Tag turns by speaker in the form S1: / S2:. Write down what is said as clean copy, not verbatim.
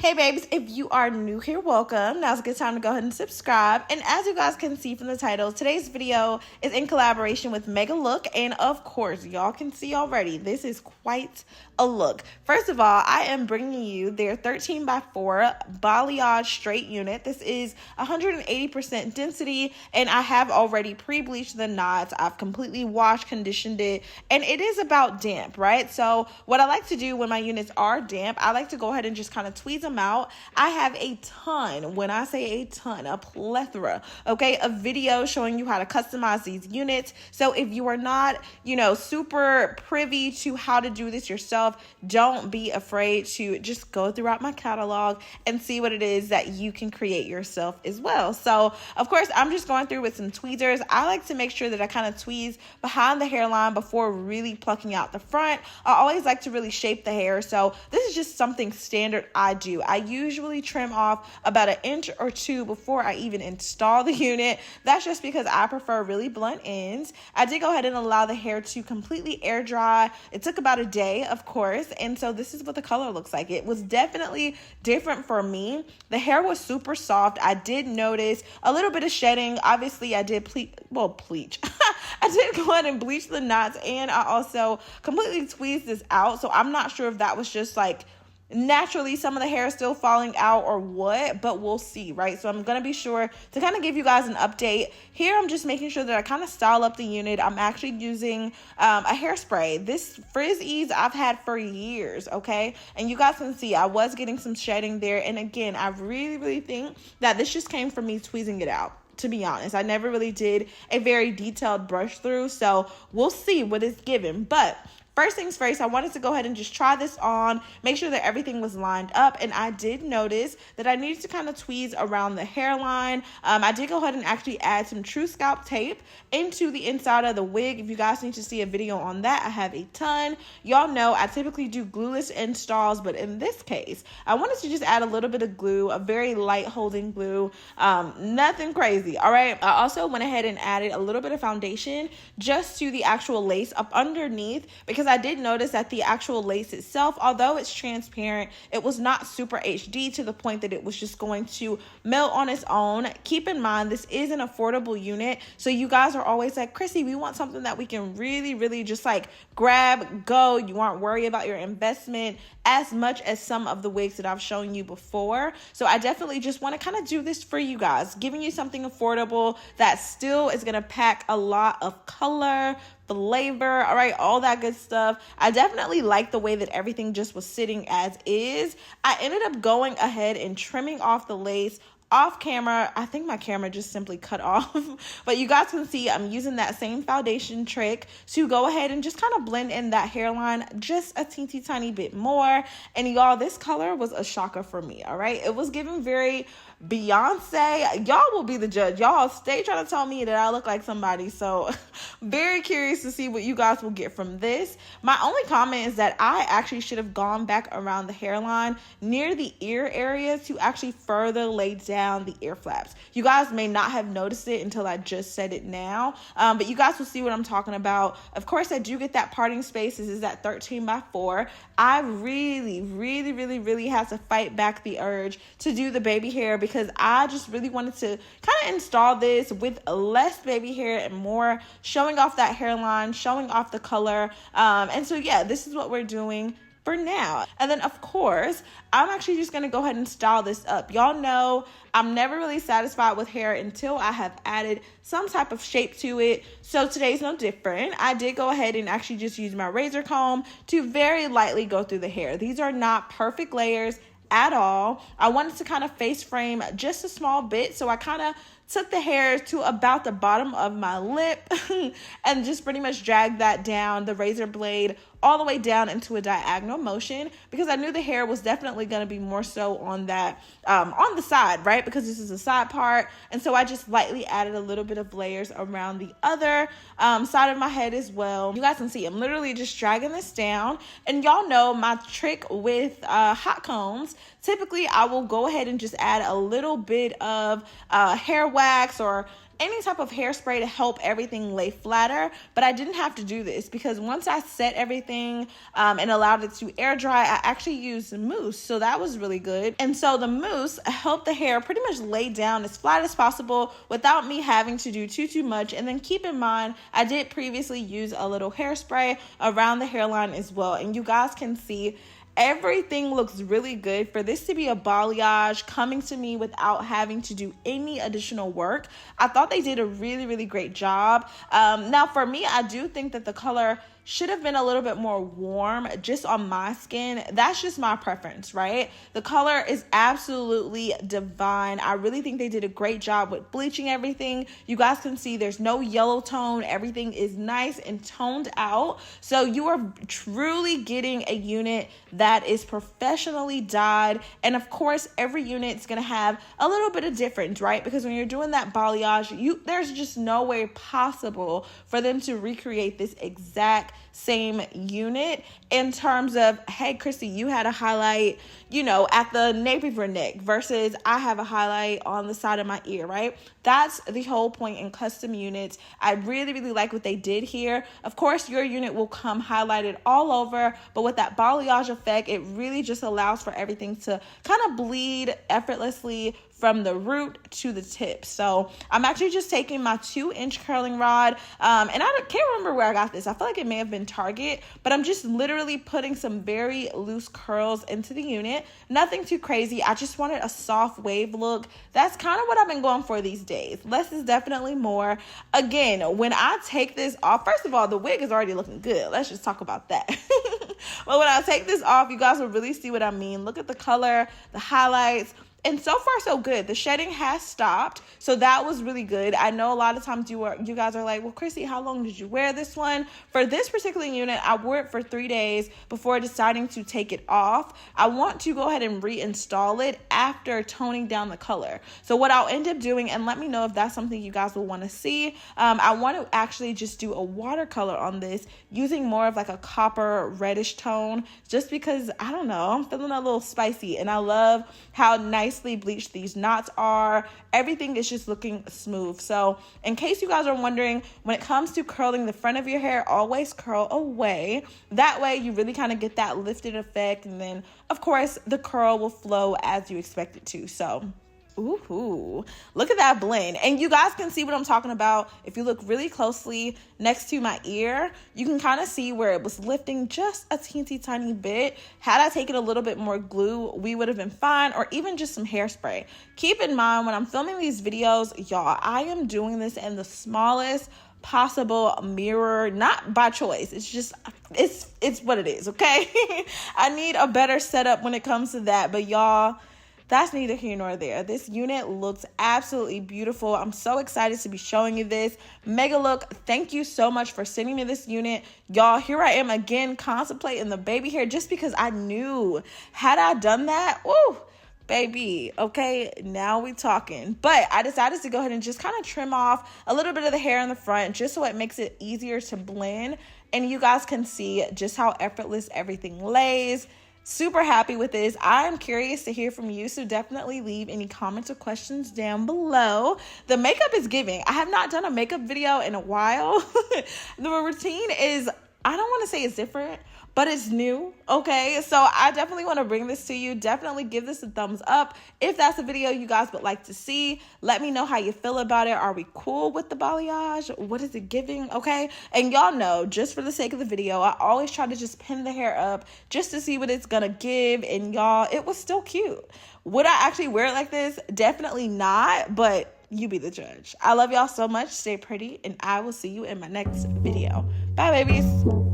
S1: Hey babes, if you are new here, welcome. Now's a good time to go ahead and subscribe. And as you guys can see from the title, today's video is in collaboration with Megalook. And of course, y'all can see already, this is quite a look. First of all, I am bringing you their 13x4 Balayage straight unit. This is 180% density, and I have already pre-bleached the knots. I've completely washed, conditioned it, and it is about damp, right? So what I like to do when my units are damp, I like to go ahead and just kind of tweeze them out. I have a ton, when I say a ton, a plethora, okay, of videos showing you how to customize these units. So if you are not, super privy to how to do this yourself, don't be afraid to just go throughout my catalog and see what it is that you can create yourself as well. So of course, I'm just going through with some tweezers. I like to make sure that I kind of tweeze behind the hairline before really plucking out the front. I always like to really shape the hair. So this is just something standard I do. I usually trim off about an inch or two before I even install the unit. That's just because I prefer really blunt ends. I did go ahead and allow the hair to completely air dry. It took about a day, of course. And so this is what the color looks like. It was definitely different for me. The hair was super soft. I did notice a little bit of shedding. Obviously, I did bleach. I did go ahead and bleach the knots, and I also completely tweezed this out. So I'm not sure if that was just like naturally some of the hair is still falling out or what, but we'll see, right? So I'm going to be sure to kind of give you guys an update. Here, I'm just making sure that I kind of style up the unit. I'm actually using a hairspray. This Frizz Ease I've had for years, okay? And you guys can see I was getting some shedding there. And again, I really think that this just came from me tweezing it out. To be honest, I never really did a very detailed brush through, so we'll see what it's given. But first things first, I wanted to go ahead and just try this on, make sure that everything was lined up, and I did notice that I needed to kind of tweeze around the hairline. I did go ahead and actually add some True Scalp tape into the inside of the wig. If you guys need to see a video on that, I have a ton. Y'all know I typically do glueless installs, but in this case, I wanted to just add a little bit of glue, a very light holding glue, nothing crazy, all right? I also went ahead and added a little bit of foundation just to the actual lace up underneath, because I did notice that the actual lace itself, although it's transparent, it was not super HD to the point that it was just going to melt on its own. Keep in mind, this is an affordable unit. So you guys are always like, Chrissy, we want something that we can really just like grab, go. You aren't worried about your investment as much as some of the wigs that I've shown you before. So I definitely just want to kind of do this for you guys, giving you something affordable that still is going to pack a lot of color, flavor, all right, all that good stuff. I definitely like the way that everything just was sitting as is. I ended up going ahead and trimming off the lace off camera. I think my camera just simply cut off, but you guys can see I'm using that same foundation trick to go ahead and just kind of blend in that hairline just a teensy tiny bit more. And y'all, this color was a shocker for me, all right? It was giving very Beyonce. Y'all will be the judge. Y'all stay trying to tell me that I look like somebody. So very curious to see what you guys will get from this. My only comment is that I actually should have gone back around the hairline near the ear area to actually further lay down the ear flaps. You guys may not have noticed it until I just said it now, but you guys will see what I'm talking about. Of course, I do get that parting space. This is at 13x4. I really had to fight back the urge to do the baby hair, because I just really wanted to kind of install this with less baby hair and more showing off that hairline, showing off the color. And so, yeah, this is what we're doing for now. And then, of course, I'm actually just going to go ahead and style this up. Y'all know I'm never really satisfied with hair until I have added some type of shape to it. So today's no different. I did go ahead and actually just use my razor comb to very lightly go through the hair. These are not perfect layers at all. I wanted to kind of face frame just a small bit, so I kind of took the hair to about the bottom of my lip and just pretty much dragged that down, the razor blade all the way down into a diagonal motion, because I knew the hair was definitely going to be more so on that, on the side, right? Because this is a side part. And so I just lightly added a little bit of layers around the other side of my head as well. You guys can see I'm literally just dragging this down. And y'all know my trick with hot combs. Typically, I will go ahead and just add a little bit of hair wax or any type of hairspray to help everything lay flatter, but I didn't have to do this because once I set everything and allowed it to air dry, I actually used mousse, so that was really good. And so the mousse helped the hair pretty much lay down as flat as possible without me having to do too much. And then keep in mind, I did previously use a little hairspray around the hairline as well, and you guys can see everything looks really good. For this to be a balayage coming to me without having to do any additional work, I thought they did a really great job. Now for me, I do think that the color should have been a little bit more warm just on my skin. That's just my preference, right? The color is absolutely divine. I really think they did a great job with bleaching everything. You guys can see there's no yellow tone. Everything is nice and toned out. So you are truly getting a unit that is professionally dyed. And of course, every unit is gonna have a little bit of difference, right? Because when you're doing that balayage, there's just no way possible for them to recreate this exact same unit in terms of, hey, Chrissy, you had a highlight, at the nape of your neck versus I have a highlight on the side of my ear, right? That's the whole point in custom units. I really like what they did here. Of course, your unit will come highlighted all over, but with that balayage effect, it really just allows for everything to kind of bleed effortlessly from the root to the tip. So I'm actually just taking my 2-inch curling rod, and I can't remember where I got this. I feel like it may have been Target, but I'm just literally putting some very loose curls into the unit. Nothing too crazy. I just wanted a soft wave look. That's kind of what I've been going for these days. Less is definitely more. Again, when I take this off, first of all, the wig is already looking good. Let's just talk about that. But when I take this off, you guys will really see what I mean. Look at the color, the highlights. And so far, so good. The shedding has stopped, so that was really good. I know a lot of times you guys are like, well, Chrissy, how long did you wear this one? For this particular unit, I wore it for 3 days before deciding to take it off. I want to go ahead and reinstall it after toning down the color. So what I'll end up doing, and let me know if that's something you guys will want to see, I want to actually just do a watercolor on this using more of like a copper reddish tone, just because, I don't know, I'm feeling a little spicy, and I love how nicely bleached these knots are. Everything is just looking smooth. So in case you guys are wondering, when it comes to curling the front of your hair, always curl away. That way you really kind of get that lifted effect, and then of course the curl will flow as you expect it to. So ooh, look at that blend. And you guys can see what I'm talking about. If you look really closely next to my ear, you can kind of see where it was lifting just a teensy tiny bit. Had I taken a little bit more glue, we would have been fine, or even just some hairspray. Keep in mind, when I'm filming these videos, y'all, I am doing this in the smallest possible mirror, not by choice. It's just, it's what it is, okay? I need a better setup when it comes to that, but y'all, that's neither here nor there. This unit looks absolutely beautiful. I'm so excited to be showing you this. Megalook, thank you so much for sending me this unit. Y'all, here I am again contemplating the baby hair, just because I knew, had I done that, ooh, baby, okay, now we talking. But I decided to go ahead and just kind of trim off a little bit of the hair in the front, just so it makes it easier to blend. And you guys can see just how effortless everything lays. Super happy with this. I'm curious to hear from you, so definitely leave any comments or questions down below. The makeup is giving. I have not done a makeup video in a while. The routine is, I don't want to say it's different, but it's new, okay? So I definitely want to bring this to you. Definitely give this a thumbs up if that's a video you guys would like to see. Let me know how you feel about it. Are we cool with the balayage? What is it giving, okay? And y'all know, just for the sake of the video, I always try to just pin the hair up just to see what it's gonna give. And y'all, it was still cute. Would I actually wear it like this? Definitely not, but you be the judge. I love y'all so much. Stay pretty, and I will see you in my next video. Bye, babies.